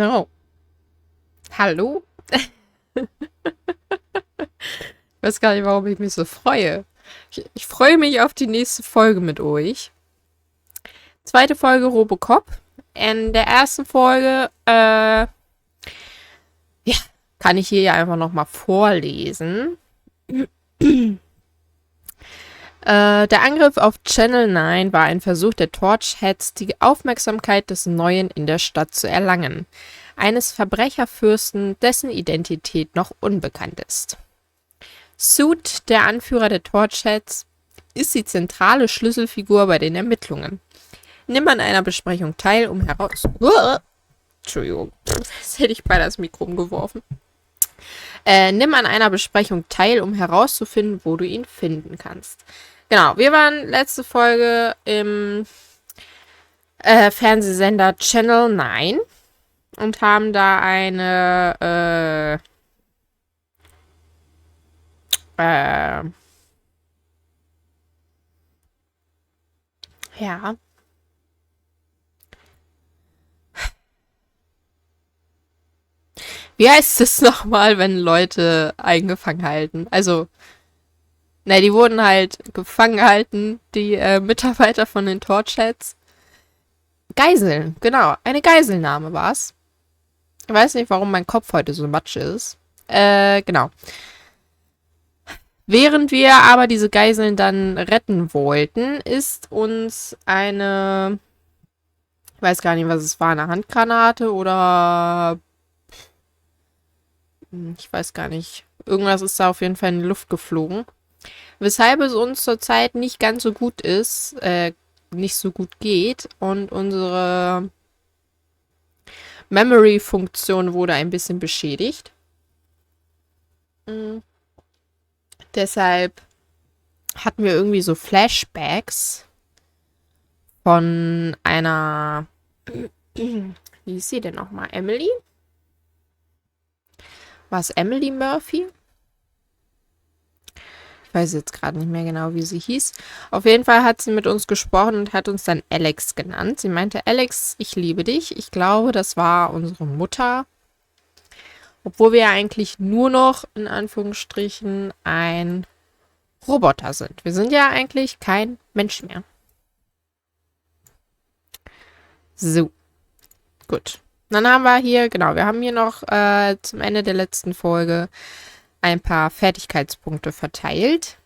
Oh, hallo? Ich weiß gar nicht, warum ich mich so freue. Ich freue mich auf die nächste Folge mit euch. Zweite Folge RoboCop. In der ersten Folge, ja, kann ich hier ja einfach nochmal vorlesen. Der Angriff auf Channel 9 war ein Versuch der Torchheads, die Aufmerksamkeit des Neuen in der Stadt zu erlangen. Eines Verbrecherfürsten, dessen Identität noch unbekannt ist. Suit, der Anführer der Torchheads, ist die zentrale Schlüsselfigur bei den Ermittlungen. Nimm an einer Besprechung teil, um heraus... Entschuldigung, das hätte ich beinahe das Mikro umgeworfen. Nimm an einer Besprechung teil, um herauszufinden, wo du ihn finden kannst. Genau, wir waren letzte Folge im Fernsehsender Channel 9 und haben da eine ja. Wie heißt es nochmal, wenn Leute eingefangen halten? Also, ne, die wurden halt gefangen gehalten, die Mitarbeiter von den Torchheads. Geiseln, genau. Eine Geiselnahme war's. Ich weiß nicht, warum mein Kopf heute so matsch ist. Genau. Während wir aber diese Geiseln dann retten wollten, ist uns eine, ich weiß gar nicht, was es war, eine Handgranate oder, ich weiß gar nicht, irgendwas ist da auf jeden Fall in die Luft geflogen. Weshalb es uns zurzeit nicht ganz so gut ist, nicht so gut geht und unsere Memory-Funktion wurde ein bisschen beschädigt. Deshalb hatten wir irgendwie so Flashbacks von einer, wie ist sie denn nochmal? Emily? War es Emily Murphy? Ich weiß jetzt gerade nicht mehr genau, wie sie hieß. Auf jeden Fall hat sie mit uns gesprochen und hat uns dann Alex genannt. Sie meinte, Alex, ich liebe dich. Ich glaube, das war unsere Mutter. Obwohl wir ja eigentlich nur noch, in Anführungsstrichen, ein Roboter sind. Wir sind ja eigentlich kein Mensch mehr. So, gut. Dann haben wir hier, genau, wir haben hier noch zum Ende der letzten Folge ein paar Fertigkeitspunkte verteilt.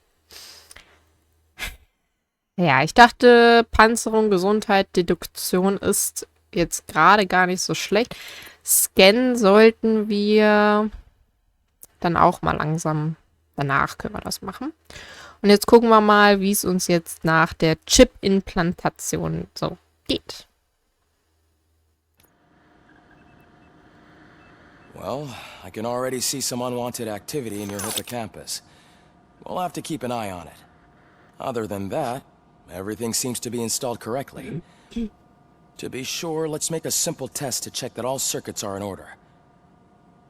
Ja, ich dachte, Panzerung, Gesundheit, Deduktion ist jetzt gerade gar nicht so schlecht. Scannen sollten wir dann auch mal langsam, danach können wir das machen. Und jetzt gucken wir mal, wie es uns jetzt nach der Chip-Implantation so geht. Well, I can already see some unwanted activity in your hippocampus. We'll have to keep an eye on it. Other than that, everything seems to be installed correctly. To be sure, let's make a simple test to check that all circuits are in order.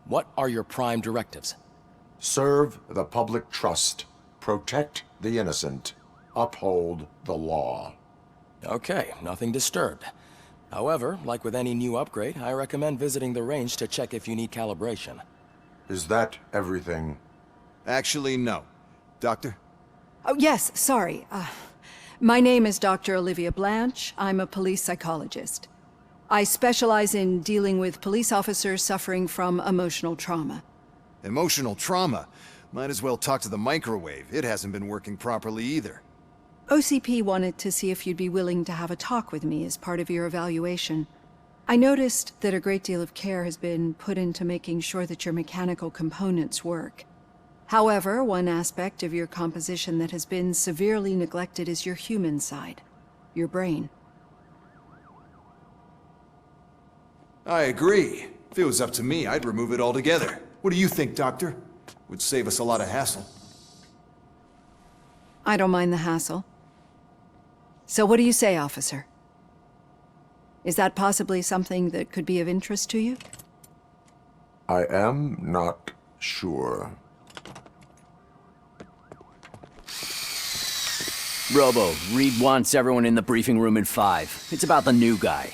What are your prime directives? Serve the public trust. Protect the innocent. Uphold the law. Okay, nothing disturbed. However, like with any new upgrade, I recommend visiting the range to check if you need calibration. Is that everything? Actually, no. Doctor? Oh, yes, sorry. My name is Dr. Olivia Blanche. I'm a police psychologist. I specialize in dealing with police officers suffering from emotional trauma. Emotional trauma? Might as well talk to the microwave. It hasn't been working properly either. OCP wanted to see if you'd be willing to have a talk with me as part of your evaluation. I noticed that a great deal of care has been put into making sure that your mechanical components work. However, one aspect of your composition that has been severely neglected is your human side, your brain. I agree. If it was up to me, I'd remove it altogether. What do you think, Doctor? Would save us a lot of hassle. I don't mind the hassle. So what do you say, officer? Is that possibly something that could be of interest to you? I am not sure. Robo, Reed wants everyone in the briefing room in 5. It's about the new guy.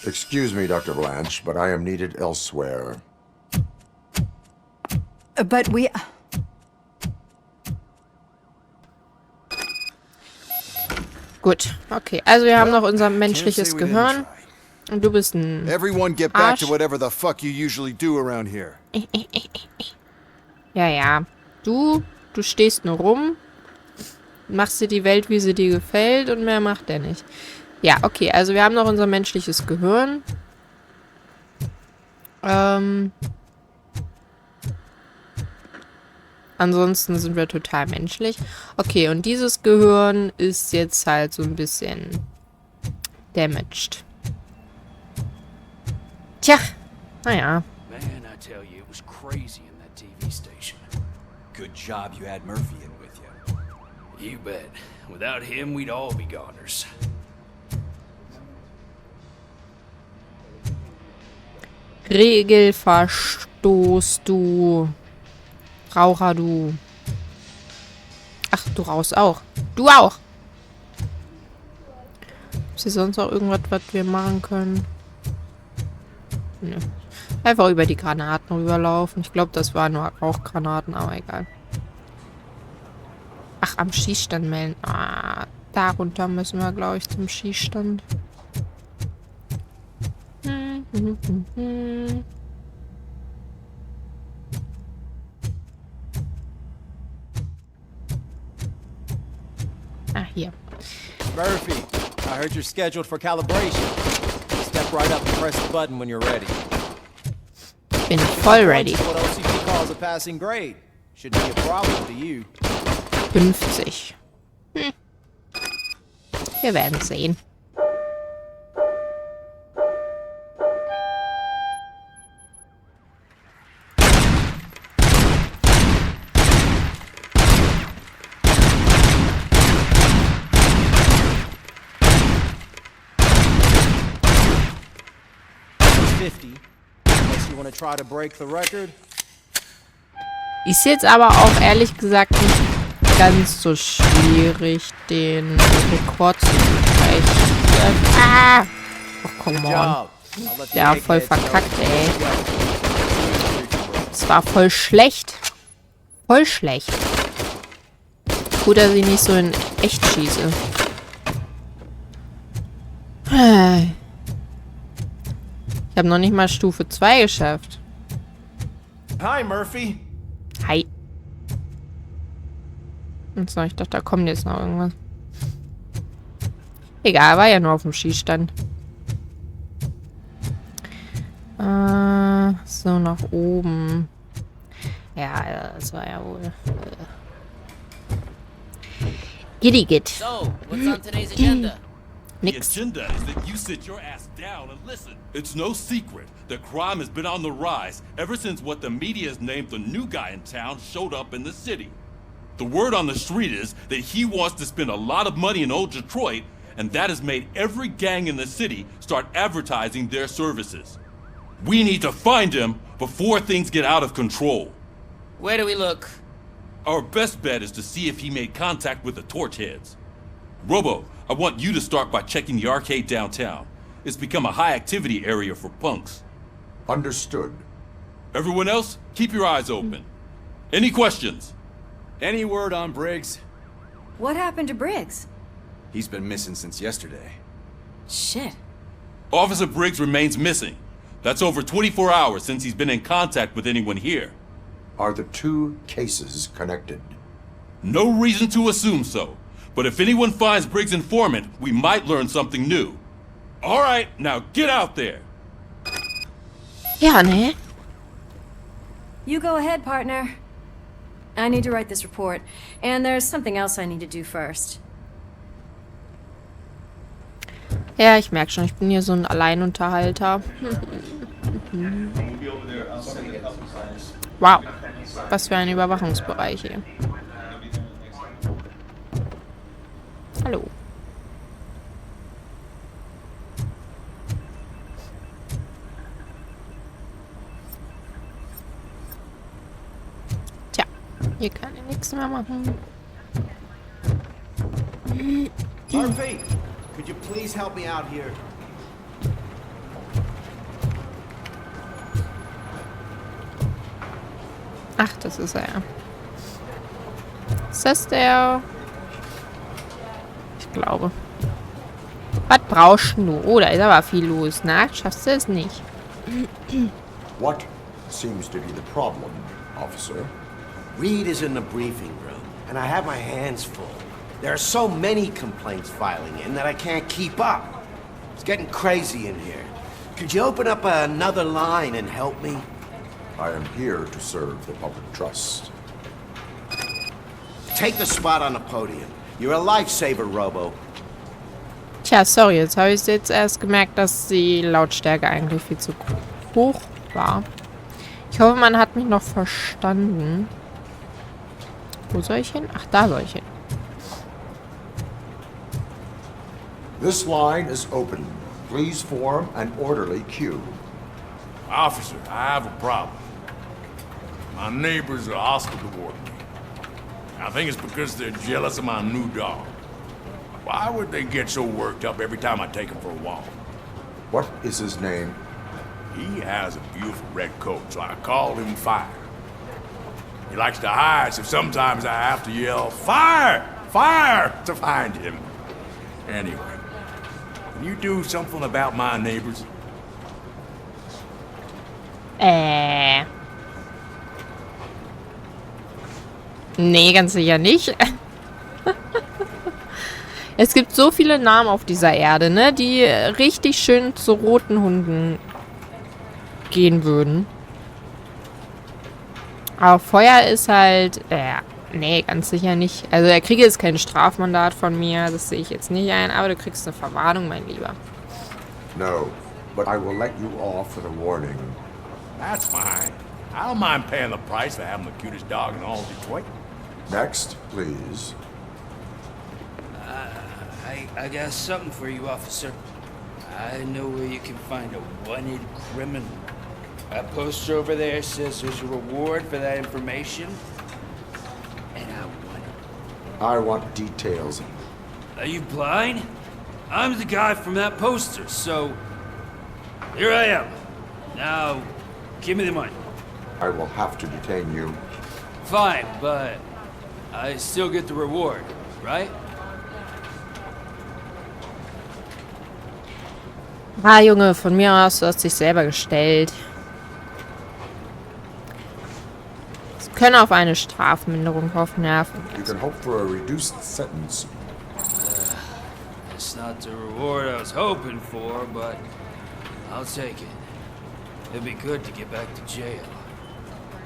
Excuse me, Dr. Blanche, but I am needed elsewhere. But we... Gut, okay. Also wir haben noch unser menschliches Gehirn. Und du bist ein Everyone get back Arsch. to whatever the fuck you usually do around here. Ja, ja. Du stehst nur rum, machst dir die Welt, wie sie dir gefällt und mehr macht der nicht. Ja, okay. Also wir haben noch unser menschliches Gehirn. Ansonsten sind wir total menschlich. Okay, und dieses Gehirn ist jetzt halt so ein bisschen damaged. Tja, naja. Man, I tell you, it was crazy in that TV station. Good job you had Murphy in with you. You bet. Without him, we'd all be goners. Regelverstoß, du Raucher, du. Ach, du rauchst auch. Du auch. Ist hier sonst noch irgendwas, was wir machen können? Nö. Einfach über die Granaten rüberlaufen. Ich glaube, das waren nur Rauchgranaten, aber egal. Ach, am Schießstand melden. Ah, darunter müssen wir, glaube ich, zum Schießstand. Ah, hier. Murphy, I heard you're scheduled for calibration. Step right up and press the button when you're ready. Bin voll ready. What OCP calls a passing grade. Shouldn't be a problem to you. 50. Wir werden sehen. Unless you want to try to break the record. Ist jetzt aber auch ehrlich gesagt nicht ganz so schwierig, den Rekord zu brechen. Ah! Ach, come on. Ja, voll verkackt, ey. Es war voll schlecht. Voll schlecht. Gut, dass ich nicht so in echt schieße. Ich habe noch nicht mal Stufe 2 geschafft. Hi, Murphy. Hi. Und so, ich dachte, da kommt jetzt noch irgendwas. Egal, war ja nur auf dem Schießstand. So, nach oben. Ja, das war ja wohl. Giddy-Git. So, what's on today's agenda? The Nix. agenda is that you sit your ass down and listen. It's no secret that crime has been on the rise ever since what the media has named the new guy in town showed up in the city. The word on the street is that he wants to spend a lot of money in old Detroit, and that has made every gang in the city start advertising their services. We need to find him before things get out of control. Where do we look? Our best bet is to see if he made contact with the torch heads. Robo, I want you to start by checking the arcade downtown. It's become a high activity area for punks. Understood. Everyone else, keep your eyes open. Any questions? Any word on Briggs? What happened to Briggs? He's been missing since yesterday. Shit. Officer Briggs remains missing. That's over 24 hours since he's been in contact with anyone here. Are the two cases connected? No reason to assume so. But if anyone finds Briggs' informant, we might learn something new. All right, now get out there. Ja, ne? You go ahead, partner. I need to write this report, and there's something else I need to do first. Ja, ich merke schon, ich bin hier so ein Alleinunterhalter. Wow, was für ein Überwachungsbereich hier. Hallo. Tja, hier kann ich nichts mehr machen. Murphy, could you please help me out here? Ach, das ist er ja. Ist das der? Ich glaube. Was brauchst du? Oh, da ist aber viel los. Na, schaffst du es nicht? What seems to be the problem, officer? Reed is in the briefing room, and I have my hands full. There are so many complaints filing in that I can't keep up. It's getting crazy in here. Could you open up another line and help me? I am here to serve the public trust. Take the spot on the podium. You're a lifesaver, Robo. Tja, sorry, jetzt habe ich jetzt erst gemerkt, dass die Lautstärke eigentlich viel zu hoch war. Ich hoffe, man hat mich noch verstanden. Wo soll ich hin? Ach, da soll ich hin. This line is open. Please form an orderly queue. Officer, I have a problem. My neighbors are hostile toward me. I think it's because they're jealous of my new dog. Why would they get so worked up every time I take him for a walk? What is his name? He has a beautiful red coat, so I call him Fire. He likes to hide, so sometimes I have to yell, "Fire! Fire!" to find him. Anyway, can you do something about my neighbors? Nee, ganz sicher nicht. Es gibt so viele Namen auf dieser Erde, ne, die richtig schön zu roten Hunden gehen würden. Aber Feuer ist halt, nee, ganz sicher nicht. Also der Krieg ist kein Strafmandat von mir, das sehe ich jetzt nicht ein, aber du kriegst eine Verwarnung, mein Lieber. No, but I will let you off with a warning. That's fine. I don't mind paying the price for having the cutest dog in all of Detroit. Next, please. I got something for you, officer. I know where you can find a wanted criminal. That poster over there says there's a reward for that information. And I want it. I want details. Are you blind? I'm the guy from that poster, so... Here I am. Now, give me the money. I will have to detain you. Fine, but I still get the reward, right? Ah, Junge, von mir aus, du hast dich selber gestellt. Sie können auf eine Strafminderung hoffen, ja. You can hope for a reduced sentence. It's not the reward I was hoping for, but I'll take it. It'd be good to get back to jail.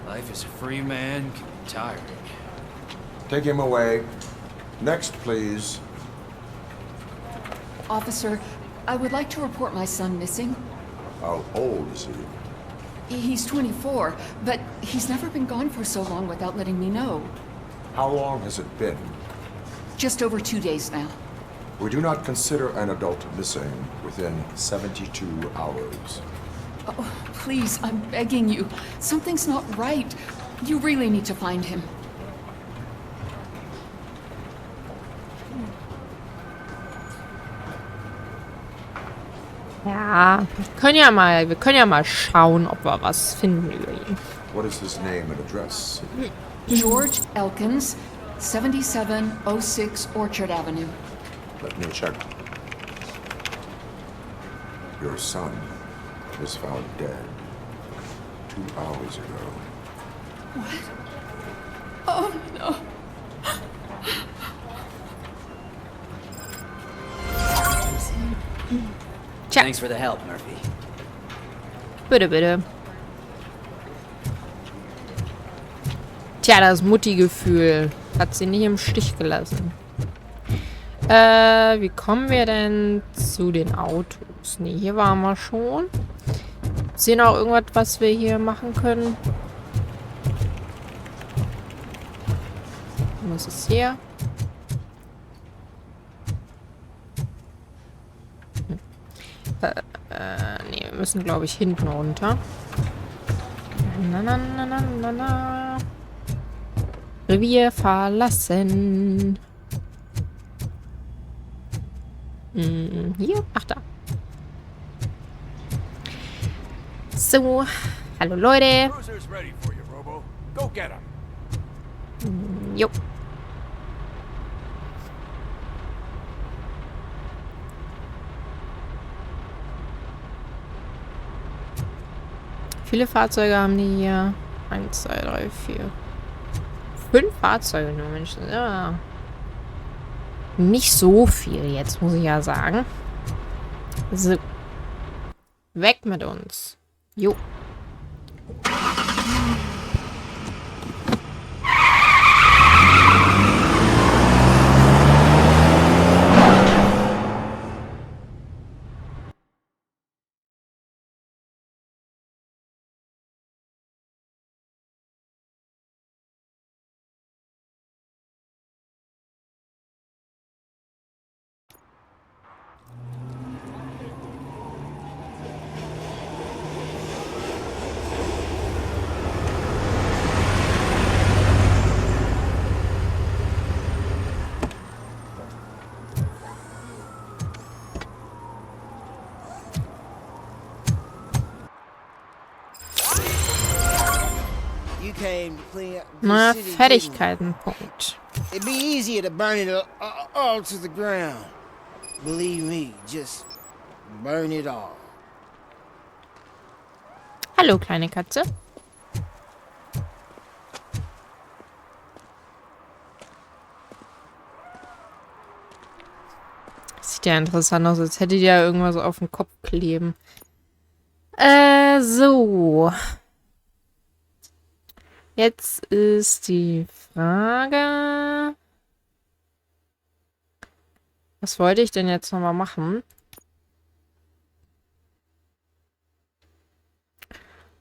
Life as a free man can be tiring. Take him away. Next, please. Officer, I would like to report my son missing. How old is he? He's 24, but he's never been gone for so long without letting me know. How long has it been? Just over 2 days now. We do not consider an adult missing within 72 hours. Oh, please, I'm begging you. Something's not right. You really need to find him. Ja, wir können ja mal schauen, ob wir was finden über ihn. What is his name and address? George Elkins, 7706 Orchard Avenue. Let me check. Your son was found dead 2 hours ago. What? Oh, no. Thanks for the help, Murphy. Bitte, bitte. Tja, das Mutti-Gefühl hat sie nicht im Stich gelassen. Wie kommen wir denn zu den Autos? Ne, hier waren wir schon. Sehen auch irgendwas, was wir hier machen können? Was ist hier? Ne, wir müssen, glaube ich, hinten runter. Na. Revier verlassen. Hier? Ach, da. So. Hallo, Leute. Go get him. Jo. Viele Fahrzeuge haben die hier. 1, 2, 3, 4. 5 Fahrzeuge nur, Mensch. Ja. Nicht so viel jetzt, muss ich ja sagen. So. Weg mit uns. Jo. Na, Fertigkeiten, Punkt. It'd be easier to burn it all to the ground. Believe me, just burn it all. Hallo, kleine Katze. Sieht ja interessant aus, als hätte die ja irgendwas auf dem Kopf kleben. So. Jetzt ist die Frage... Was wollte ich denn jetzt nochmal machen?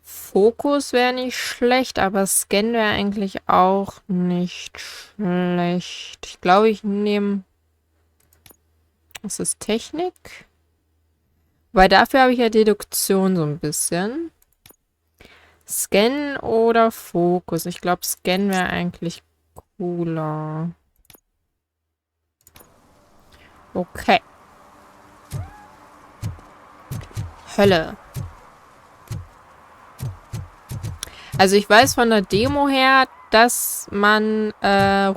Fokus wäre nicht schlecht, aber Scan wäre eigentlich auch nicht schlecht. Ich glaube, ich nehme... Was ist Technik? Weil dafür habe ich ja Deduktion so ein bisschen. Scan oder Fokus? Ich glaube, Scan wäre eigentlich cooler. Okay. Hölle. Also ich weiß von der Demo her, dass man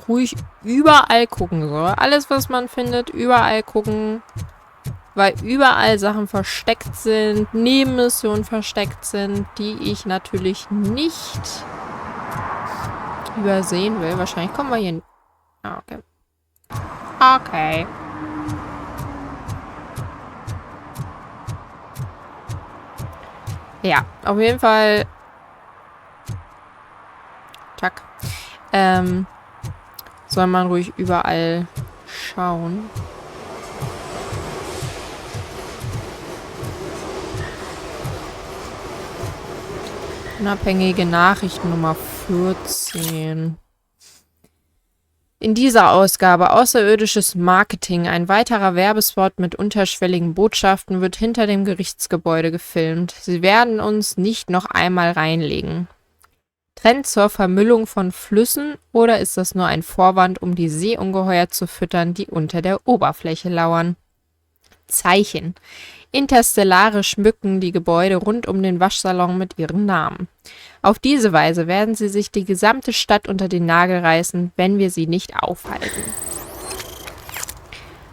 ruhig überall gucken soll. Alles, was man findet, überall gucken. Weil überall Sachen versteckt sind, Nebenmissionen versteckt sind, die ich natürlich nicht übersehen will. Wahrscheinlich kommen wir hier... Ah, okay. Okay. Ja, auf jeden Fall... Tack. Soll man ruhig überall schauen. Unabhängige Nachrichten Nummer 14. In dieser Ausgabe außerirdisches Marketing. Ein weiterer Werbespot mit unterschwelligen Botschaften wird hinter dem Gerichtsgebäude gefilmt. Sie werden uns nicht noch einmal reinlegen. Trend zur Vermüllung von Flüssen oder ist das nur ein Vorwand, um die Seeungeheuer zu füttern, die unter der Oberfläche lauern? Zeichen. Interstellare schmücken die Gebäude rund um den Waschsalon mit ihren Namen. Auf diese Weise werden sie sich die gesamte Stadt unter den Nagel reißen, wenn wir sie nicht aufhalten.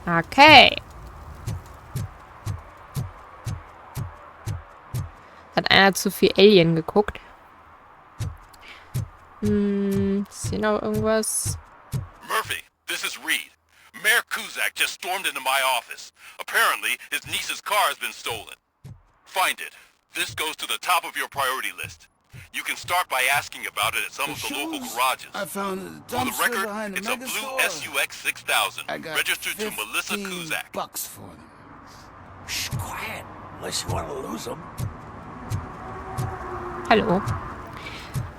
Okay. Hat einer zu viel Alien geguckt? Ist hier noch irgendwas? Murphy, this is Reed. Mayor Kuzak just stormed into my office. Apparently, his niece's car has been stolen. Find it. This goes to the top of your priority list. You can start by asking about it at some of the local garages. I found the For the dumpster record, behind the it's a mega blue store. SUX 6000, I got registered to Melissa Kuzak. $15 for them. Shh, quiet. Unless you want to lose them. Hallo.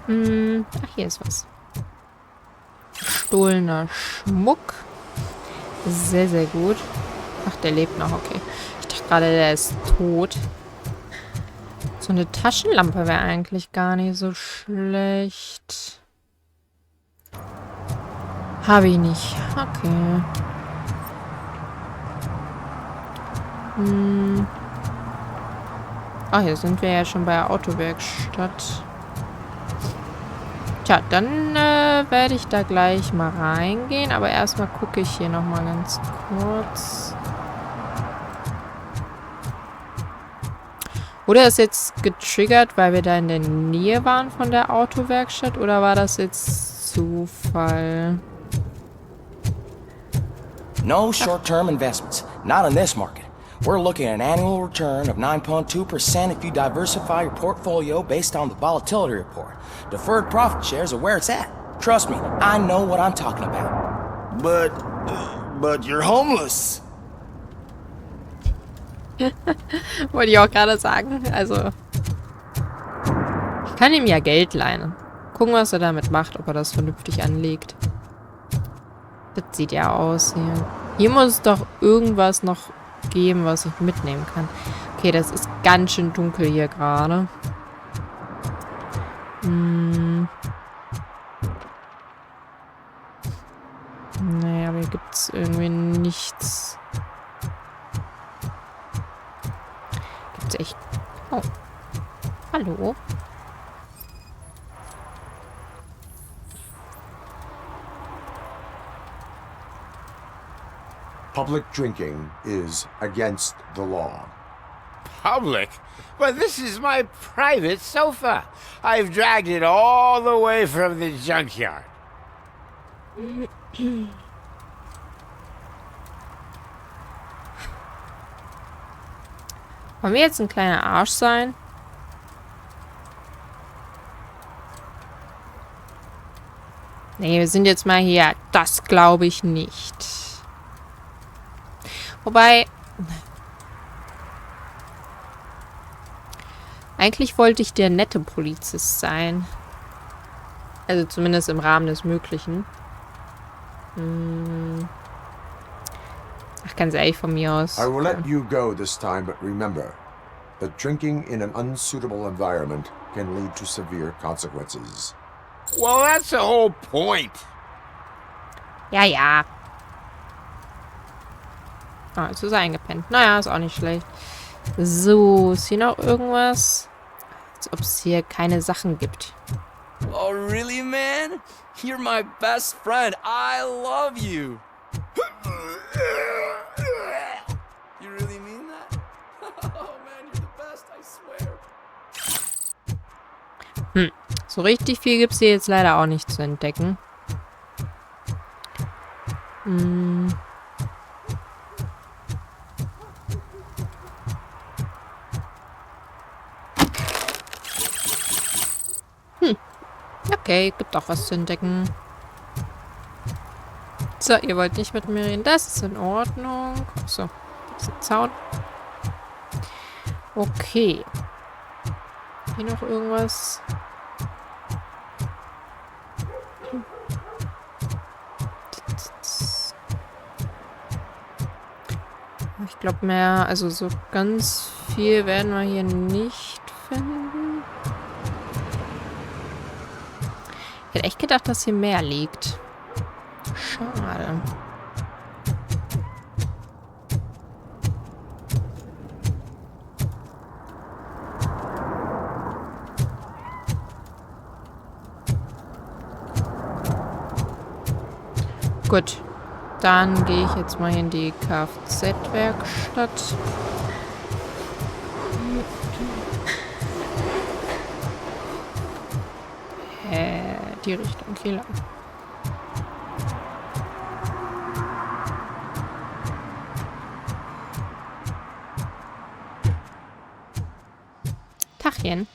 Ach, hier ist was. Gestohlener Schmuck. Sehr, sehr gut. Ach, der lebt noch, okay. Ich dachte gerade, der ist tot. So eine Taschenlampe wäre eigentlich gar nicht so schlecht. Habe ich nicht. Okay. Ah, hier sind wir ja schon bei der Autowerkstatt. Tja, dann werde ich da gleich mal reingehen. Aber erstmal gucke ich hier nochmal ganz kurz. Wurde das jetzt getriggert, weil wir da in der Nähe waren von der Autowerkstatt? Oder war das jetzt Zufall? No short-term investments. Not in this market. We're looking at an annual return of 9.2% if you diversify your portfolio based on the volatility report. Deferred profit shares are where it's at. Trust me, I know what I'm talking about. But you're homeless. Wollte ich auch gerade sagen. Also, ich kann ihm ja Geld leihen. Gucken, was er damit macht, ob er das vernünftig anlegt. Das sieht ja aus hier. Hier muss es doch irgendwas noch geben, was ich mitnehmen kann. Okay, das ist ganz schön dunkel hier gerade. Naja, aber hier gibt es irgendwie nichts. Gibt's echt... Oh. Hallo? Public drinking is against the law. Public? But this is my private sofa. I've dragged it all the way from the junkyard. Wollen wir jetzt ein kleiner Arsch sein? Nee, wir sind jetzt mal hier. Das glaube ich nicht. Wobei... Eigentlich wollte ich der nette Polizist sein. Also zumindest im Rahmen des Möglichen. Ach, ganz ehrlich, von mir aus. I will let you go this time, but remember that drinking in an unsuitable environment can lead to severe consequences. Well, that's the whole point. Ja, ja. Ah, jetzt ist er eingepennt. Naja, ist auch nicht schlecht. So, ist hier noch irgendwas? Als ob es hier keine Sachen gibt. Oh, really, man? You're my best friend. I love you. You really mean that? Oh, man, you're the best, I swear. So richtig viel gibt es hier jetzt leider auch nicht zu entdecken. Okay, gibt auch was zu entdecken. So, ihr wollt nicht mit mir reden. Das ist in Ordnung. So, das ist ein Zaun. Okay. Hier noch irgendwas? Ich glaube mehr, also so ganz viel werden wir hier nicht finden. Ich hätte echt gedacht, dass hier mehr liegt. Schade. Gut. Dann gehe ich jetzt mal in die Kfz-Werkstatt. Die Richtung hier lang. Tachchen.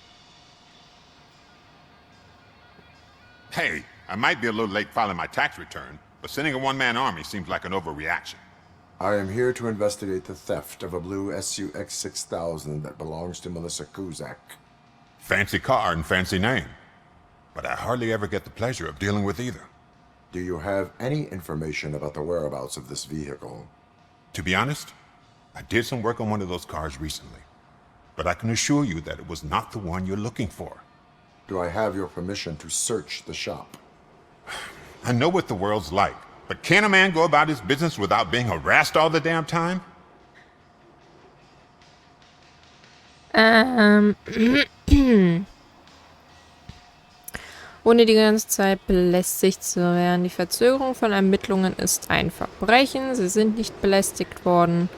Hey, I might be a little late filing my tax return, but sending a one-man army seems like an overreaction. I am here to investigate the theft of a blue SUX 6000 that belongs to Melissa Kuzak. Fancy car and fancy name. But I hardly ever get the pleasure of dealing with either. Do you have any information about the whereabouts of this vehicle? To be honest, I did some work on one of those cars recently. But I can assure you that it was not the one you're looking for. Do I have your permission to search the shop? I know what the world's like, but can a man go about his business without being harassed all the damn time? ohne die ganze Zeit belästigt zu werden. Die Verzögerung von Ermittlungen ist ein Verbrechen. Sie sind nicht belästigt worden.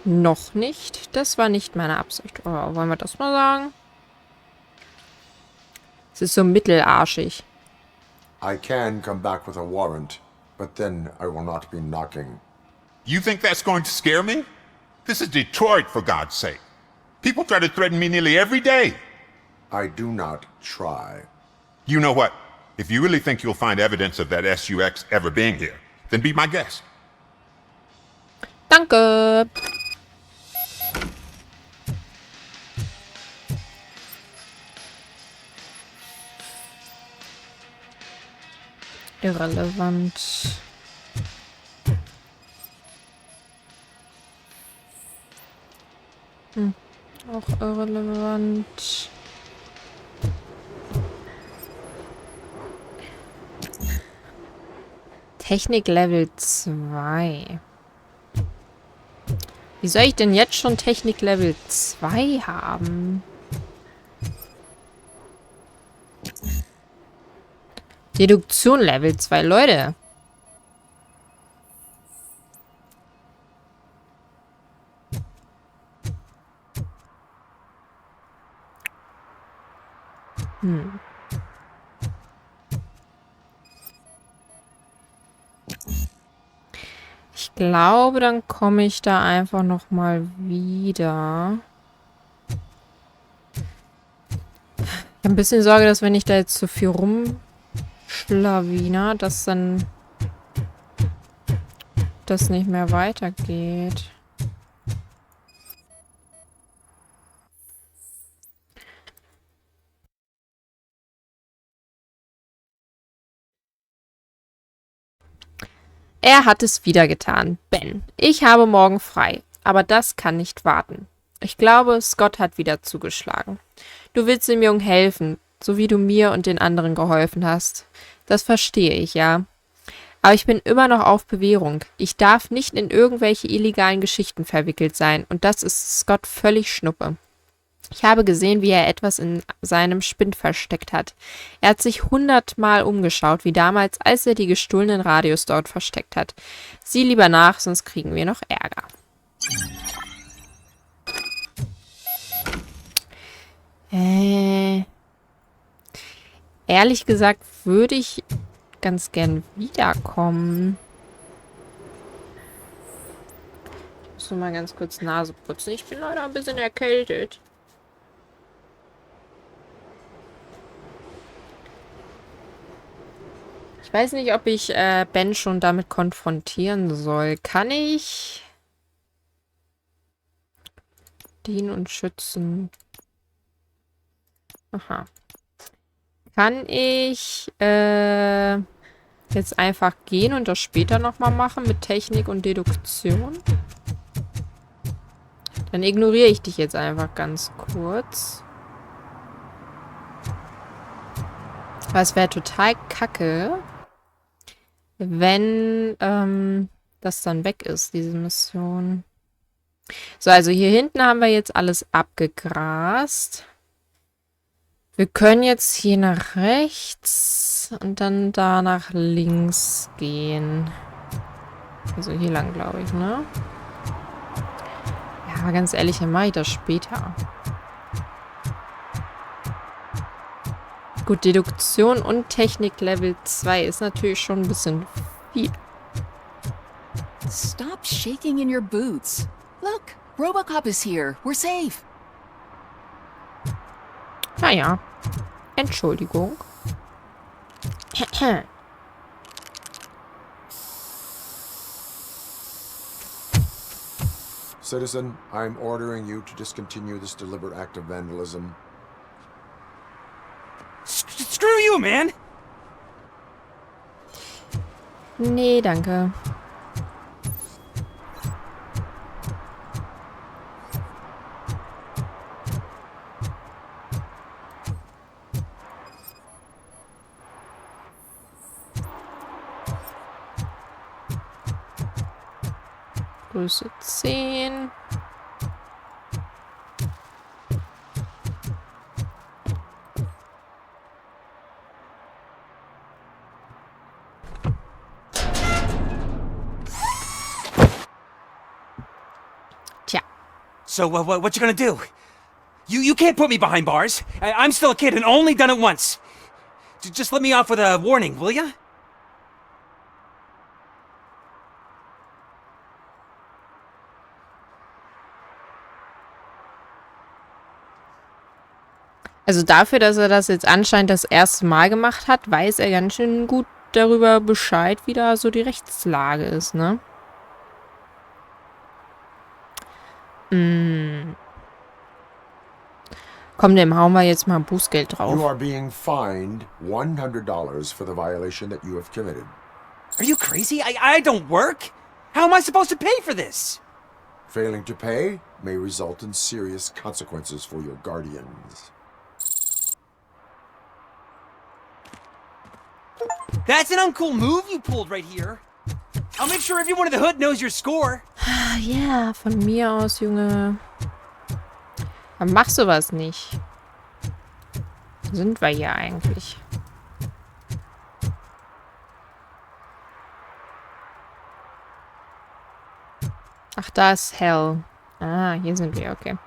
Noch nicht. Das war nicht meine Absicht. Oder wollen wir das mal sagen? Es ist so mittelarschig. I can come back with a warrant, but then I will not be knocking. You think that's going to scare me? This is Detroit, for God's sake. People try to threaten me nearly every day. I do not try. You know what? If you really think you'll find evidence of that SUX ever being here, then be my guest. Danke. Irrelevant. Auch irrelevant. Technik Level 2. Wie soll ich denn jetzt schon Technik Level 2 haben? Deduktion Level 2, Leute. Ich glaube, dann komme ich da einfach noch mal wieder. Ich habe ein bisschen Sorge, dass wenn ich da jetzt zu viel rumschlawiner, dass dann das nicht mehr weitergeht. Er hat es wieder getan. Ben, ich habe morgen frei, aber das kann nicht warten. Ich glaube, Scott hat wieder zugeschlagen. Du willst dem Jungen helfen, so wie du mir und den anderen geholfen hast. Das verstehe ich, ja. Aber ich bin immer noch auf Bewährung. Ich darf nicht in irgendwelche illegalen Geschichten verwickelt sein und das ist Scott völlig Schnuppe. Ich habe gesehen, wie er etwas in seinem Spind versteckt hat. Er hat sich 100-mal umgeschaut, wie damals, als er die gestohlenen Radios dort versteckt hat. Sieh lieber nach, sonst kriegen wir noch Ärger. Ehrlich gesagt würde ich ganz gern wiederkommen. Ich muss nur mal ganz kurz Nase putzen. Ich bin leider ein bisschen erkältet. Ich weiß nicht, ob ich Ben schon damit konfrontieren soll. Kann ich dienen und schützen? Aha. Kann ich jetzt einfach gehen und das später nochmal machen mit Technik und Deduktion? Dann ignoriere ich dich jetzt einfach ganz kurz. Aber es wäre total kacke, wenn das dann weg ist, diese Mission. So, also hier hinten haben wir jetzt alles abgegrast. Wir können jetzt hier nach rechts und dann da nach links gehen. Also hier lang, glaube ich, ne? Ja, ganz ehrlich, dann mache ich das später. Gut, Deduktion und Technik Level 2 ist natürlich schon ein bisschen viel. Stop shaking in your boots. Look, RoboCop is here. We're safe. Naja, Entschuldigung. Citizen, I'm ordering you to discontinue this deliberate act of vandalism. Screw you, man! Nee, danke. Größe 10. So, what you gonna do? You can't put me behind bars. I'm still a kid and only done it once. Just let me off with a warning, will ya? Also dafür, dass er das jetzt anscheinend das erste Mal gemacht hat, weiß er ganz schön gut darüber Bescheid, wie da so die Rechtslage ist, ne? Komm, dem hauen wir jetzt mal Bußgeld drauf. You are being fined $100 for the violation that you have committed. Are you crazy? I don't work. How am I supposed to pay for this? Failing to pay may result in serious consequences for your guardians. That's an uncool move you pulled right here. I'll make sure everyone in the hood knows your score. Ja, von mir aus, Junge. Aber mach sowas nicht. Wo sind wir hier eigentlich? Ach, da ist Hell. Ah, hier sind wir, okay.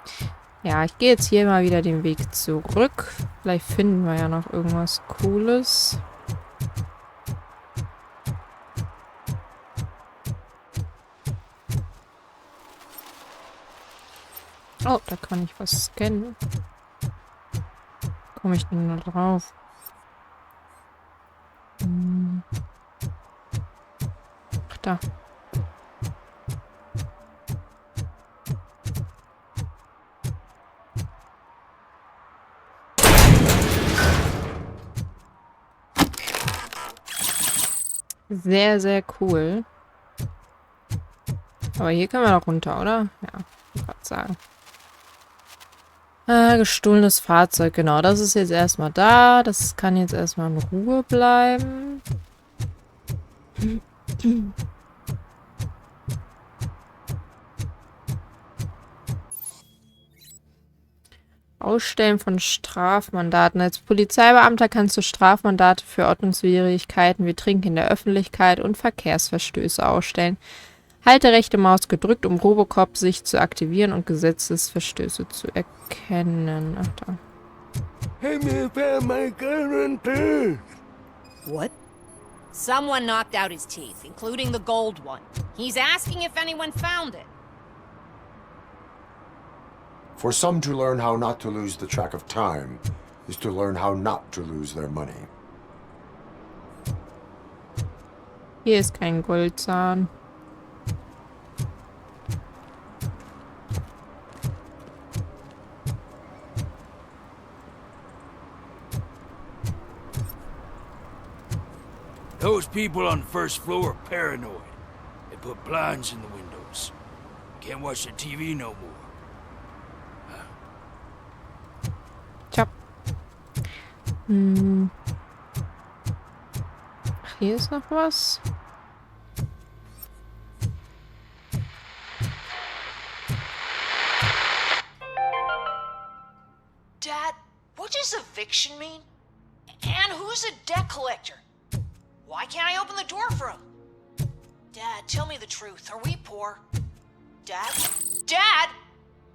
Ja, ich gehe jetzt hier mal wieder den Weg zurück. Vielleicht finden wir ja noch irgendwas Cooles. Oh, da kann ich was scannen. Komme ich denn da drauf? Ach, da. Sehr, sehr cool. Aber hier können wir noch runter, oder? Ja, ich wollte gerade sagen. Gestohlenes Fahrzeug, genau. Das ist jetzt erstmal da. Das kann jetzt erstmal in Ruhe bleiben. Ausstellen von Strafmandaten. Als Polizeibeamter kannst du Strafmandate für Ordnungswidrigkeiten wie Trinken in der Öffentlichkeit und Verkehrsverstöße ausstellen. Halte rechte Maus gedrückt, um RoboCop sich zu aktivieren und Gesetzesverstöße zu erkennen. Ach da. Hey, me found my gun too. What? Someone knocked out his teeth, including the gold one. He's asking if anyone found it. For some to learn how not to lose the track of time is to learn how not to lose their money. Hier ist kein Goldzahn. Those people on the first floor are paranoid. They put blinds in the windows. Can't watch the TV no more. Tja. Ach, hier ist noch was. Dad, what does eviction mean? And who's a debt collector? Why can't I open the door for him? Dad, tell me the truth. Are we poor? Dad? Dad!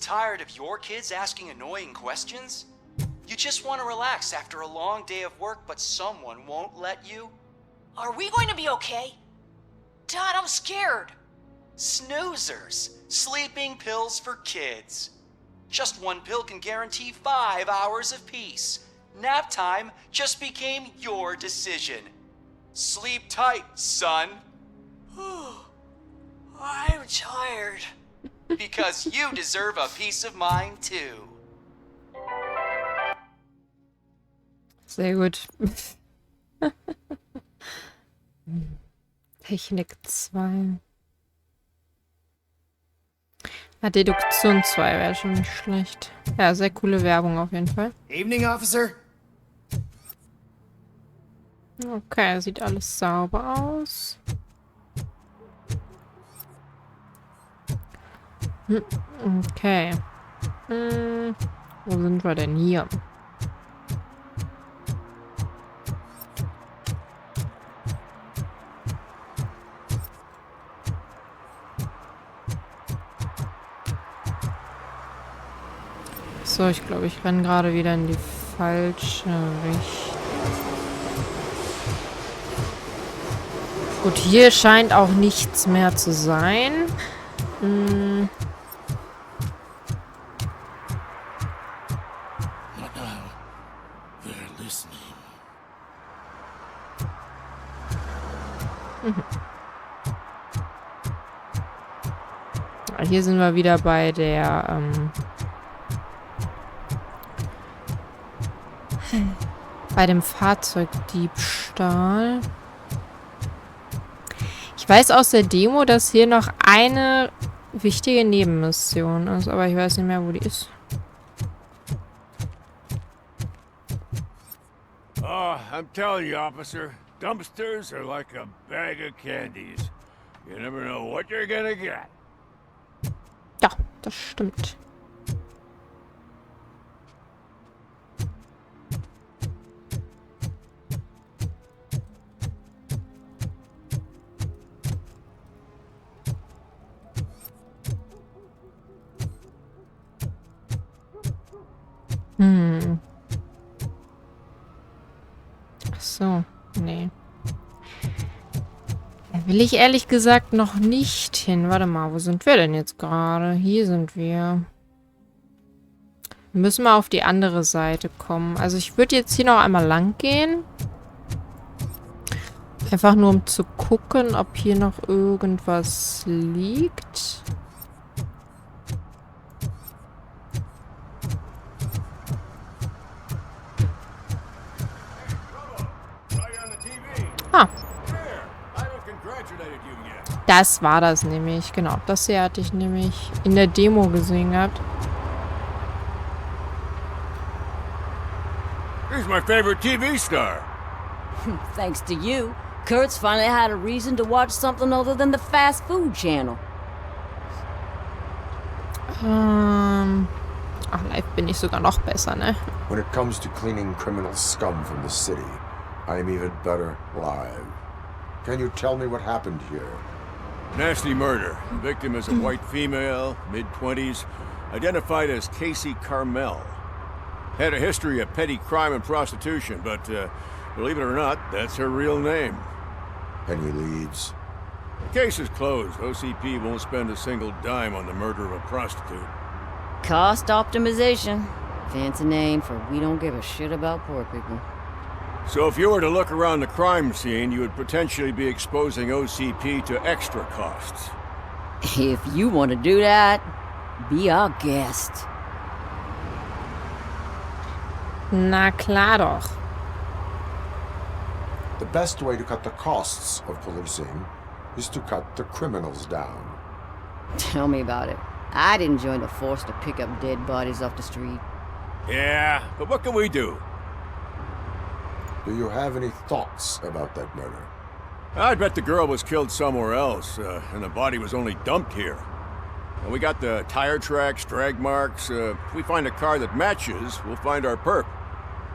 Tired of your kids asking annoying questions? You just want to relax after a long day of work, but someone won't let you? Are we going to be okay? Dad, I'm scared. Snoozers. Sleeping pills for kids. Just one pill can guarantee 5 hours of peace. Nap time just became your decision. Sleep tight, son. I'm tired. Because you deserve a peace of mind, too. Sehr gut. Technik 2. Ja, Deduktion 2 wäre schon nicht schlecht. Ja, sehr coole Werbung auf jeden Fall. Evening, Officer. Okay, sieht alles sauber aus. Okay. Wo sind wir denn hier? So, ich glaube, ich renne gerade wieder in die falsche Richtung. Gut, hier scheint auch nichts mehr zu sein. Hier sind wir wieder bei der bei dem Fahrzeugdiebstahl. Ich weiß aus der Demo, dass hier noch eine wichtige Nebenmission ist, aber ich weiß nicht mehr, wo die ist. Oh, I'm telling you, officer, dumpsters are like a bag of candies. You never know what you're gonna get. Ja, das stimmt. Ach so, nee. Da will ich ehrlich gesagt noch nicht hin. Warte mal, wo sind wir denn jetzt gerade? Hier sind wir. Müssen wir auf die andere Seite kommen. Also ich würde jetzt hier noch einmal lang gehen. Einfach nur, um zu gucken, ob hier noch irgendwas liegt. Ah. Das war das nämlich. Genau, das hier hatte ich nämlich in der Demo gesehen gehabt. He's my favorite TV star. Thanks to you, Kurt's finally had a reason to watch something other than the fast food channel. Ach, live bin ich sogar noch besser, ne? When it comes to cleaning criminal scum from the city, I'm even better live. Can you tell me what happened here? Nasty murder. The victim is a white female, mid-20s, identified as Casey Carmel. Had a history of petty crime and prostitution, but believe it or not, that's her real name. Any leads? The case is closed. OCP won't spend a single dime on the murder of a prostitute. Cost optimization. Fancy name for we don't give a shit about poor people. So if you were to look around the crime scene, you would potentially be exposing OCP to extra costs. If you want to do that, be our guest. Na klar doch. The best way to cut the costs of policing is to cut the criminals down. Tell me about it. I didn't join the force to pick up dead bodies off the street. Yeah, but what can we do? Do you have any thoughts about that murder? I'd bet the girl was killed somewhere else, and the body was only dumped here. And we got the tire tracks, drag marks. If we find a car that matches, we'll find our perp.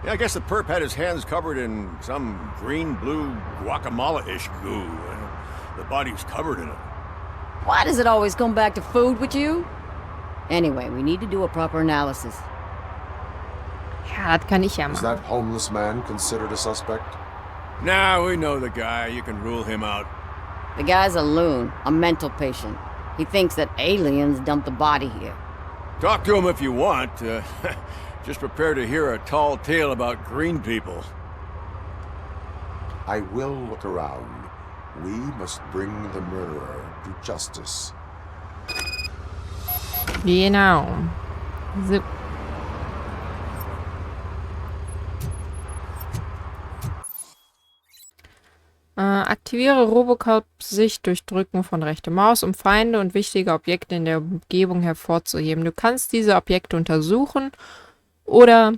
Yeah, I guess the perp had his hands covered in some green-blue guacamole-ish goo. The body's covered in it. Why does it always come back to food with you? Anyway, we need to do a proper analysis. Ja, das kann ich ja Is machen. that homeless man considered a suspect? Nah, we know the guy. You can rule him out. The guy's a loon, a mental patient. He thinks that aliens dumped the body here. Talk to him if you want. Just prepare to hear a tall tale about green people. I will look around. We must bring the murderer to justice. Genau. So. Aktiviere RoboCop-Sicht durch Drücken von rechter Maus, um Feinde und wichtige Objekte in der Umgebung hervorzuheben. Du kannst diese Objekte untersuchen oder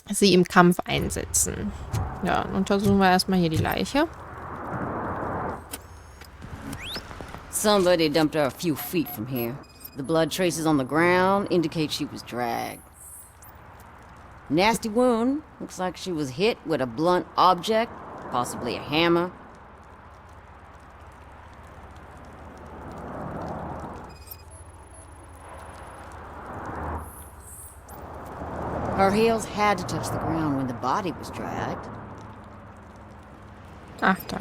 sie im Kampf einsetzen. Ja, dann untersuchen wir erstmal hier die Leiche. Somebody dumped her a few feet from here. The blood traces on the ground indicate she was dragged. Nasty wound. Looks like she was hit with a blunt object, possibly a hammer. Her heels had to touch the ground when the body was dragged. Ach, da.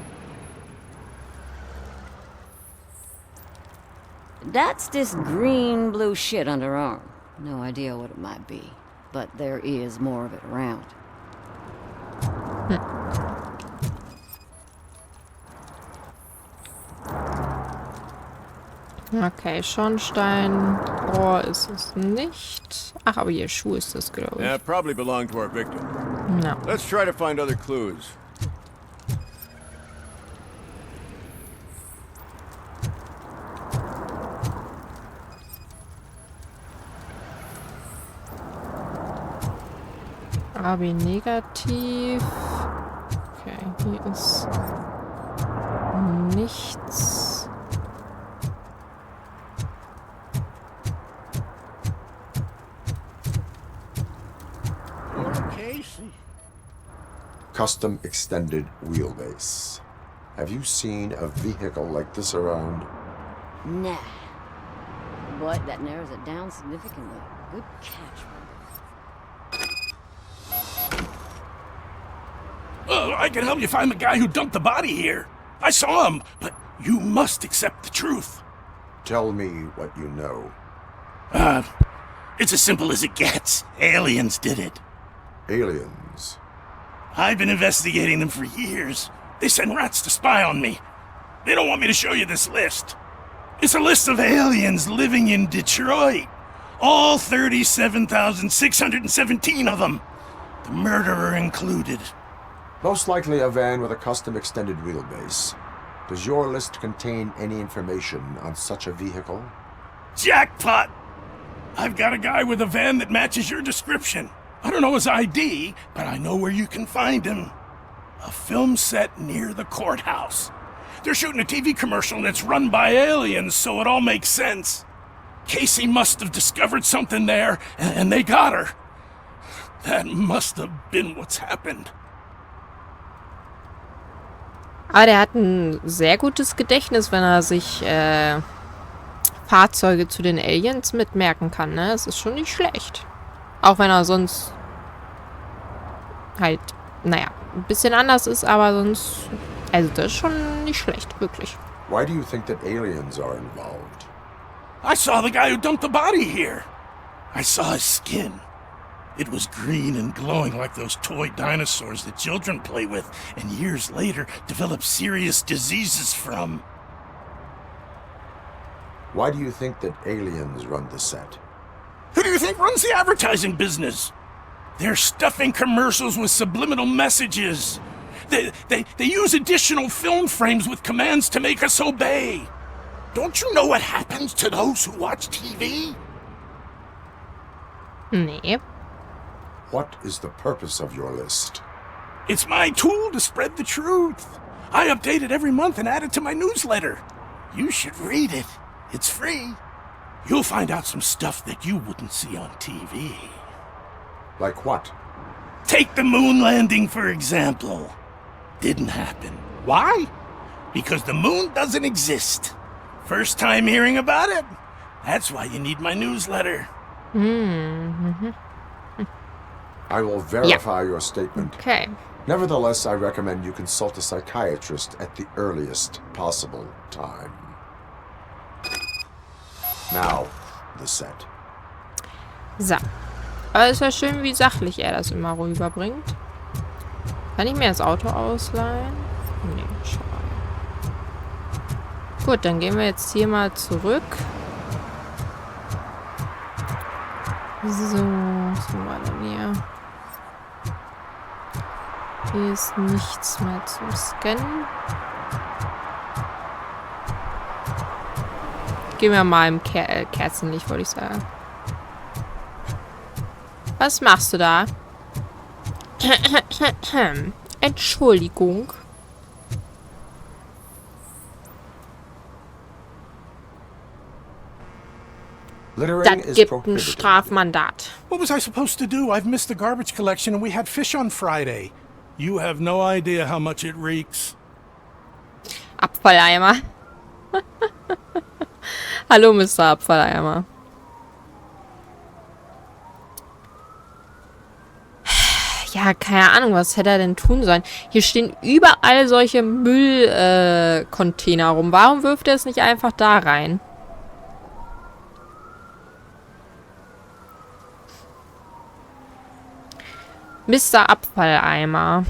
That's this green blue shit under her arm. No idea what it might be, but there is more of it around. Okay, Schornsteinrohr ist es nicht. Ach, aber ihr Schuh ist das, glaube ich. Yeah, probably belonged to our victim. No. Let's try to find other clues. AB negativ. Okay, hier ist nichts. Custom extended wheelbase. Have you seen a vehicle like this around? Nah. But that narrows it down significantly. Good catch. Oh, I can help you find the guy who dumped the body here. I saw him, but you must accept the truth. Tell me what you know. It's as simple as it gets. Aliens did it. Aliens? I've been investigating them for years. They send rats to spy on me. They don't want me to show you this list. It's a list of aliens living in Detroit. All 37,617 of them. The murderer included. Most likely a van with a custom extended wheelbase. Does your list contain any information on such a vehicle? Jackpot! I've got a guy with a van that matches your description. I don't know his ID, but I know where you can find him. A film set near the courthouse. They're shooting a TV commercial and it's run by aliens, so it all makes sense. Casey must have discovered something there, and they got her. That must have been what's happened. Aber der hat ein sehr gutes Gedächtnis, wenn er sich Fahrzeuge zu den Aliens mitmerken kann, ne? Das ist schon nicht schlecht. Auch wenn er sonst halt, naja, ein bisschen anders ist, aber sonst, also das ist schon nicht schlecht, wirklich. Why do you think that aliens are involved? I saw the guy who dumped the body here. I saw his skin. It was green and glowing like those toy dinosaurs that children play with and years later develop serious diseases from. Why do you think that aliens run the set? Who do you think runs the advertising business? They're stuffing commercials with subliminal messages. They use additional film frames with commands to make us obey. Don't you know what happens to those who watch TV? Nee. What is the purpose of your list? It's my tool to spread the truth. I update it every month and add it to my newsletter. You should read it. It's free. You'll find out some stuff that you wouldn't see on TV. Like what? Take the moon landing, for example. Didn't happen. Why? Because the moon doesn't exist. First time hearing about it? That's why you need my newsletter. Mm-hmm. I will verify your statement. Okay. Nevertheless, I recommend you consult a psychiatrist at the earliest possible time. Now, the set. So. Aber ist ja schön, wie sachlich er das immer rüberbringt. Kann ich mir das Auto ausleihen? Nee, schade. Gut, dann gehen wir jetzt hier mal zurück. So, was haben wir denn hier? Hier ist nichts mehr zum Scannen. Gehen wir mal im Kerzenlicht, wollte ich sagen. Was machst du da? Entschuldigung. Das gibt ein Strafmandat. What was I supposed to do? I've missed the garbage collection and we had fish on Friday. You have no idea how much it reeks. Abfalleimer. Hallo, Mr. Abfalleimer. Ja, keine Ahnung, was hätte er denn tun sollen? Hier stehen überall solche Müllcontainer rum. Warum wirft er es nicht einfach da rein? Mr. Abfalleimer.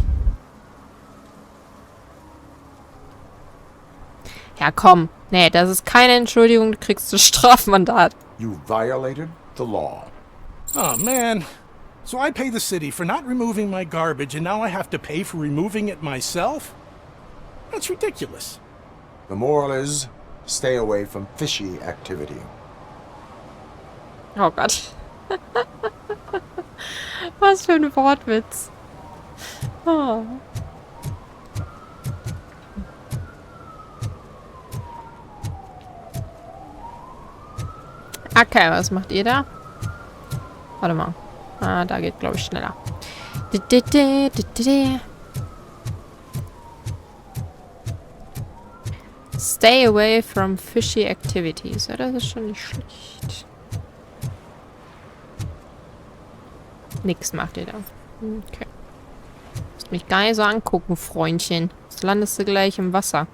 Ja, komm. Nee, das ist keine Entschuldigung. Du kriegst ein Strafmandat. You violated the law. Oh, man. So I pay the city for not removing my garbage, and now I have to pay for removing it myself? That's ridiculous. The moral is, stay away from fishy activity. Oh Gott. Was für ein Wortwitz. Oh. Okay, was macht ihr da? Warte mal. Ah, da geht, glaube ich, schneller. Stay away from fishy activities. Ja, das ist schon nicht schlecht. Nix macht ihr da. Okay. Musst mich gar nicht so angucken, Freundchen. Jetzt landest du gleich im Wasser.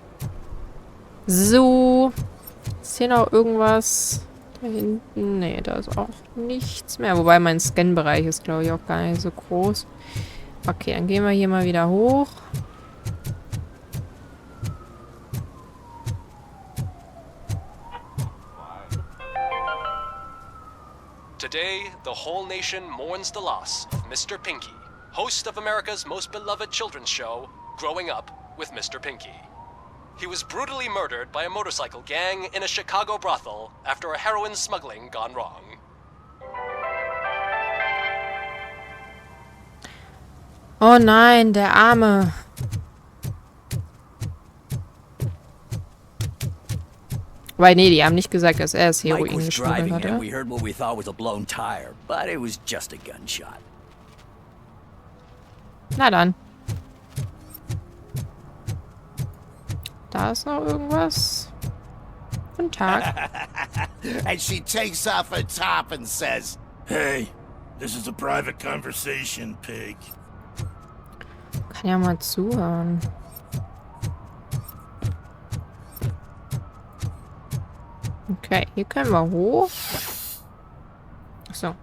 So. Ist hier noch irgendwas? Da hinten? Nee, da ist auch nichts mehr. Wobei mein Scan-Bereich ist, glaube ich, auch gar nicht so groß. Okay, dann gehen wir hier mal wieder hoch. Today, the whole nation mourns the loss of Mr. Pinky, host of America's most beloved children's show, Growing Up with Mr. Pinky. He was brutally murdered by a motorcycle gang in a Chicago brothel after a heroin smuggling gone wrong. Oh nein, der Arme. Weil, nee, die haben nicht gesagt, dass er das Heroin geschmuggelt hatte. We heard what we thought was a blown tire, but it was just a gunshot. Na dann. Da ist noch irgendwas. Guten Tag. And she takes off her top and says, Hey, this is a private conversation, pig. Kann ja mal zuhören. Okay, hier können wir hoch. Achso.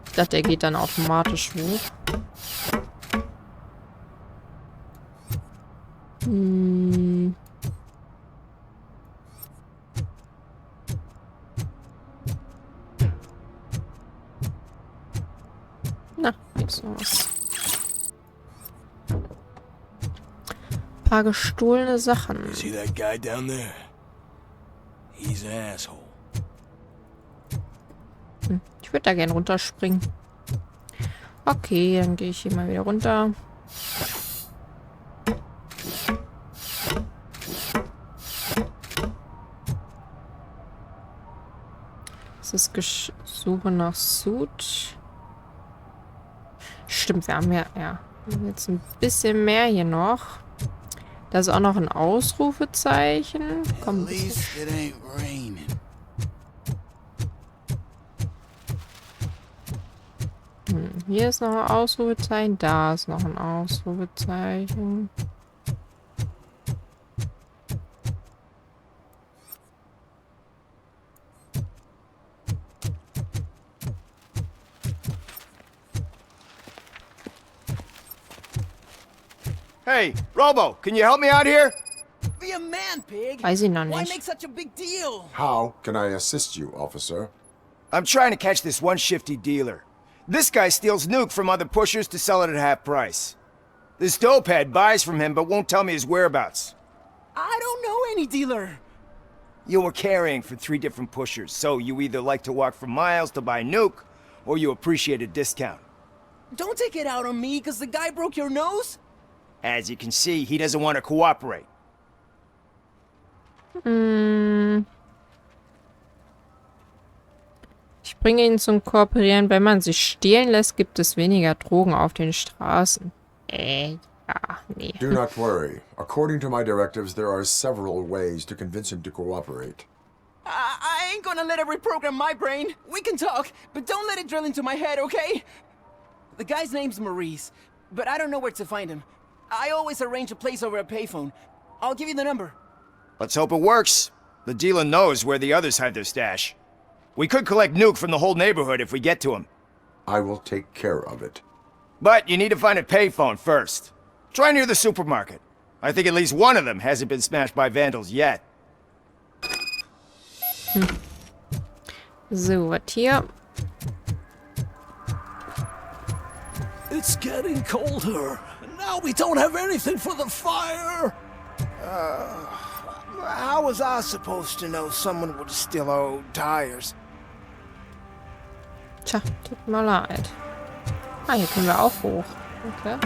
Ich dachte, der geht dann automatisch hoch. Hm. Na, gibt's noch was. Ein paar gestohlene Sachen. You see that guy down there? He's an asshole. Ich würde da gerne runterspringen. Okay, dann gehe ich hier mal wieder runter. Das ist Suche nach Suit. Stimmt, wir haben ja, wir haben jetzt ein bisschen mehr hier noch. Da ist auch noch ein Ausrufezeichen. Komm. Hier ist noch ein Ausrufezeichen. Da ist noch ein Ausrufezeichen. Hey, Robo, can you help me out here? Be a man, pig. Weiß ich noch Why nicht. make such a big deal? How can I assist you, officer? I'm trying to catch this one shifty dealer. This guy steals Nuke from other pushers to sell it at half price. This dopehead buys from him but won't tell me his whereabouts. I don't know any dealer. You were carrying for 3 different pushers, so you either like to walk for miles to buy Nuke, or you appreciate a discount. Don't take it out on me because the guy broke your nose. As you can see, he doesn't want to cooperate. Ich bringe ihn zum Kooperieren. Wenn man sich stehlen lässt, gibt es weniger Drogen auf den Straßen. Ja, nee. Do not worry. According to my directives, there are several ways to convince him to cooperate. I ain't gonna let it reprogram my brain. We can talk, but don't let it drill into my head, okay? The guy's name's Maurice, but I don't know where to find him. I always arrange a place over a payphone. I'll give you the number. Let's hope it works. The dealer knows where the others hide their stash. We could collect Nuke from the whole neighborhood if we get to him. I will take care of it. But you need to find a payphone first. Try near the supermarket. I think at least one of them hasn't been smashed by vandals yet. So, was hier? It's getting colder. Now we don't have anything for the fire. How was I supposed to know someone would steal our old tires? Tja, tut mir leid. Ah, hier können wir auch hoch. Okay.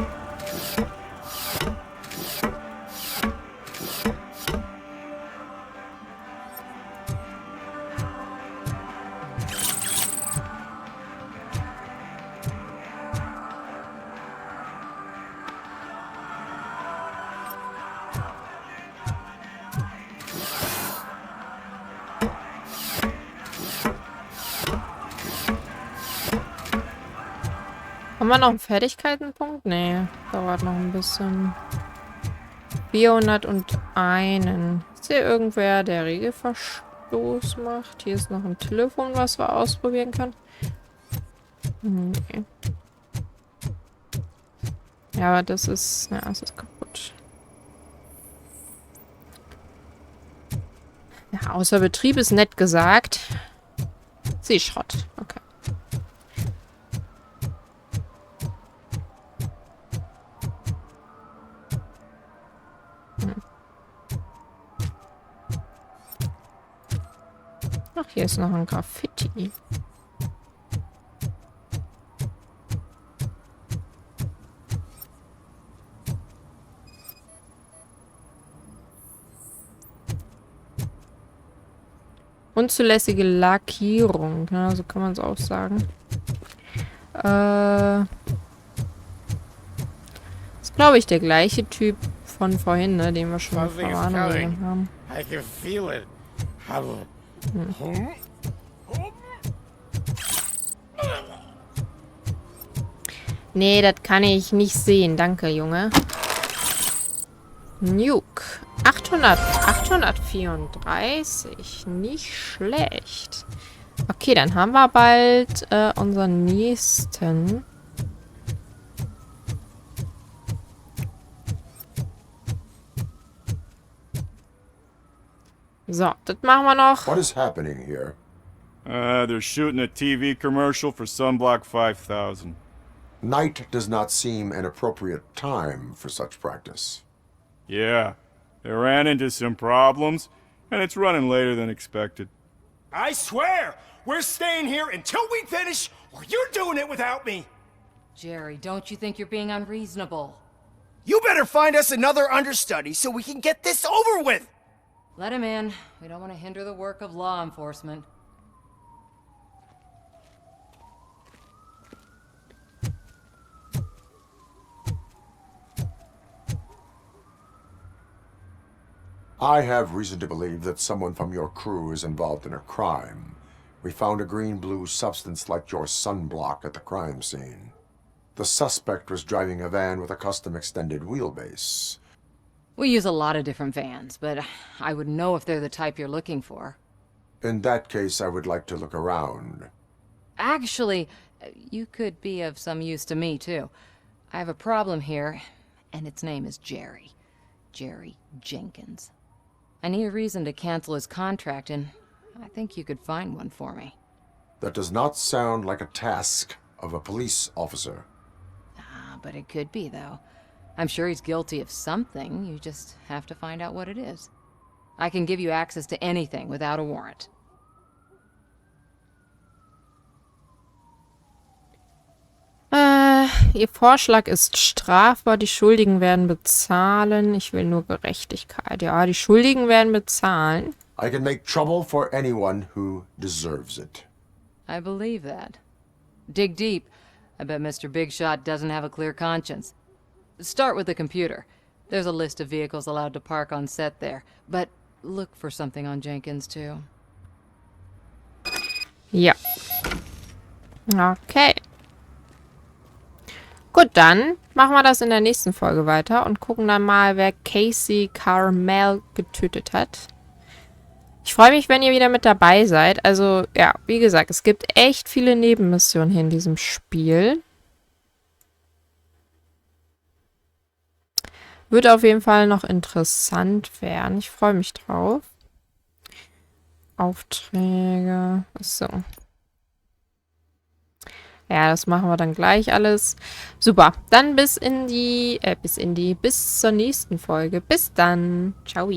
Haben wir noch einen Fertigkeitenpunkt? Nee, dauert noch ein bisschen. 401. Ist hier irgendwer, der Regelverstoß macht? Hier ist noch ein Telefon, was wir ausprobieren können. Nee. Ja, aber das ist... Ja, es ist kaputt. Ja, außer Betrieb ist nett gesagt. Sie Schrott. Okay. Ach, hier ist noch ein Graffiti. Unzulässige Lackierung. Ja, so kann man es auch sagen. Ist, glaube ich, der gleiche Typ von vorhin, ne, den wir schon mal verwarnt haben. I can feel it. Nee, das kann ich nicht sehen. Danke, Junge. Nuke. 834. Nicht schlecht. Okay, dann haben wir bald unseren nächsten. So, das machen wir noch. What is happening here? They're shooting a TV commercial for Sunblock 5000. Night does not seem an appropriate time for such practice. Yeah, they ran into some problems, and it's running later than expected. I swear, we're staying here until we finish, or you're doing it without me. Jerry, don't you think you're being unreasonable? You better find us another understudy so we can get this over with. Let him in. We don't want to hinder the work of law enforcement. I have reason to believe that someone from your crew is involved in a crime. We found a green-blue substance like your sunblock at the crime scene. The suspect was driving a van with a custom extended wheelbase. We use a lot of different vans, but I wouldn't know if they're the type you're looking for. In that case, I would like to look around. Actually, you could be of some use to me, too. I have a problem here, and its name is Jerry. Jerry Jenkins. I need a reason to cancel his contract, and I think you could find one for me. That does not sound like a task of a police officer. Ah, but it could be, though. I'm sure he's guilty of something. You just have to find out what it is. I can give you access to anything without a warrant. Ihr Vorschlag ist strafbar. Die Schuldigen werden bezahlen. Ich will nur Gerechtigkeit. Ja, die Schuldigen werden bezahlen. I can make trouble for anyone who deserves it. I believe that. Dig deep. I bet Mr. Big Shot doesn't have a clear conscience. Start with the computer. There's a list of vehicles allowed to park on set there. But look for something on Jenkins, too. Ja. Okay. dann machen wir das in der nächsten Folge weiter und gucken dann mal, wer Casey Carmel getötet hat. Ich freue mich, wenn ihr wieder mit dabei seid. Also, ja, wie gesagt, es gibt echt viele Nebenmissionen hier in diesem Spiel. Wird auf jeden Fall noch interessant werden. Ich freue mich drauf. Aufträge. So. Ja, das machen wir dann gleich alles. Super. Dann bis zur nächsten Folge. Bis dann. Ciao.